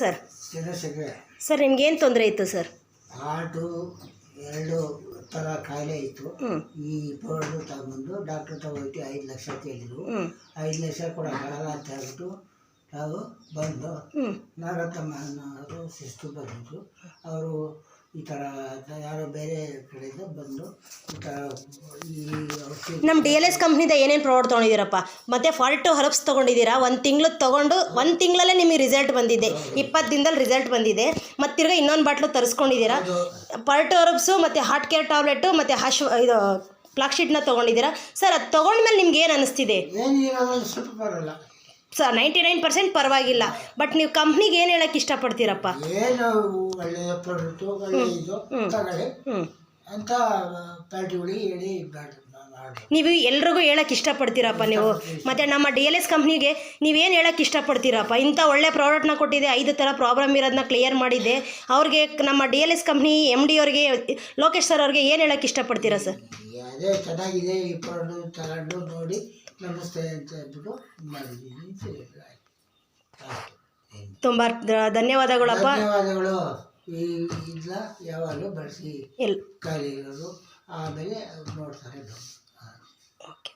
Sir Chandrashekhar sir ನಿಮ್ಗೇನು ತೊಂದರೆ ಇತ್ತು ಸರ್? ಹಾರ್ಟು 2 ಥರ ಕಾಯಿಲೆ ಇತ್ತು. ಈ ಪೌಡ್ರು ತಗೊಂಡು ಡಾಕ್ಟ್ರ್ ತಗೋಯ್ತು. 5 ಲಕ್ಷ ಕೇಳಿದ್ರು. 5 ಲಕ್ಷ ಕೊಡೋಕ್ಕಾಗಲ್ಲ ಅಂತ ಹೇಳ್ಬಿಟ್ಟು ನಾವು ಬಂದು ನಾಗತಮ್ಮನವರು ಸಿಸ್ಟರ್ ಬಂದಿದ್ರು. ಅವರು ಈ ಥರ ಯಾರೋ ಬೇರೆ ಕಡೆಯಿಂದ ಬಂದು ಈ ಥರ ನಮ್ಮ DLS ಕಂಪ್ನಿದ ಏನೇನು ಪ್ರಾಡಕ್ಟ್ ತೊಗೊಂಡಿದ್ದೀರಪ್ಪ? ಮತ್ತು ಫಾಲ್ಟು ಹರ್ಬ್ಸ್ ತೊಗೊಂಡಿದ್ದೀರಾ? 1 ತಿಂಗಳು ತೊಗೊಂಡು 1 ತಿಂಗಳಲ್ಲೇ ನಿಮಗೆ ರಿಸಲ್ಟ್ ಬಂದಿದೆ. 20 ದಿನದಲ್ಲಿ ರಿಸಲ್ಟ್ ಬಂದಿದೆ. ಮತ್ತು ತಿರ್ಗಿ ಇನ್ನೊಂದು ಬಾಟ್ಲು ತರಿಸ್ಕೊಂಡಿದ್ದೀರಾ. ಫಾಲ್ಟು ಹರ್ಬ್ಸು ಮತ್ತು ಹಾರ್ಟ್ ಕೇರ್ ಟ್ಯಾಬ್ಲೆಟು ಮತ್ತು ಇದು ಫ್ಲಾಕ್ಸೀಡ್ನ ತೊಗೊಂಡಿದ್ದೀರಾ. ಸರ್ ಅದು ತೊಗೊಂಡ್ಮೇಲೆ ನಿಮ್ಗೆ ಏನು ಅನ್ನಿಸ್ತಿದೆ? ಸ್ವಲ್ಪ ಬರೋಲ್ಲ ಸರ್ 99% ಪರವಾಗಿಲ್ಲ. ಬಟ್ ನೀವು ಕಂಪ್ನಿಗೆ ಏನು ಹೇಳೋಕ್ಕೆ ಇಷ್ಟಪಡ್ತೀರಪ್ಪ? ಏನು ಒಳ್ಳೆಯ ಪ್ರಾಡಕ್ಟು, ಒಳ್ಳೆ ಇದು ತಗೊಳ್ಳಿ ಅಂತ ಪಾರ್ಟಿಗಳಿಗೆ ಹೇಳಿ ನೀವು ಎಲ್ರಿಗೂ ಹೇಳೋಕ್ಕೆ ಇಷ್ಟಪಡ್ತೀರಪ್ಪ ನೀವು? ಮತ್ತು ನಮ್ಮ DLS ಕಂಪ್ನಿಗೆ ನೀವೇನು ಹೇಳೋಕ್ಕೆ ಇಷ್ಟಪಡ್ತೀರಪ್ಪ? ಇಂಥ ಒಳ್ಳೆ ಪ್ರಾಡಕ್ಟ್ನ ಕೊಟ್ಟಿದೆ, 5 ಥರ ಪ್ರಾಬ್ಲಮ್ ಇರೋದನ್ನ ಕ್ಲಿಯರ್ ಮಾಡಿದೆ. ಅವ್ರಿಗೆ ನಮ್ಮ DLS ಕಂಪ್ನಿ MD ಅವ್ರಿಗೆ, ಲೋಕೇಶ್ ಸರ್ ಅವ್ರಿಗೆ ಏನು ಹೇಳೋಕ್ಕೆ ಇಷ್ಟಪಡ್ತೀರಾ ಸರ್? ಅದೇ ಚೆನ್ನಾಗಿದೆ, ಈ ಪ್ರಾಡಕ್ಟ್ ತಗೊಂಡು ನೋಡಿ ನಮಸ್ತೆ ಅಂತ ಹೇಳ್ಬಿಟ್ಟು ಮಾಡಿದ್ದೀನಿ. ತುಂಬ ಧನ್ಯವಾದಗಳಪ್ಪ. ಧನ್ಯವಾದಗಳು. ಈ ಇಲ್ಲ ಯಾವಾಗಲೂ ಬಳಸಿ ಕಾಯಿಲೆ ಇರೋರು ಆಮೇಲೆ ನೋಡ್ತಾರೆ. ಓಕೆ.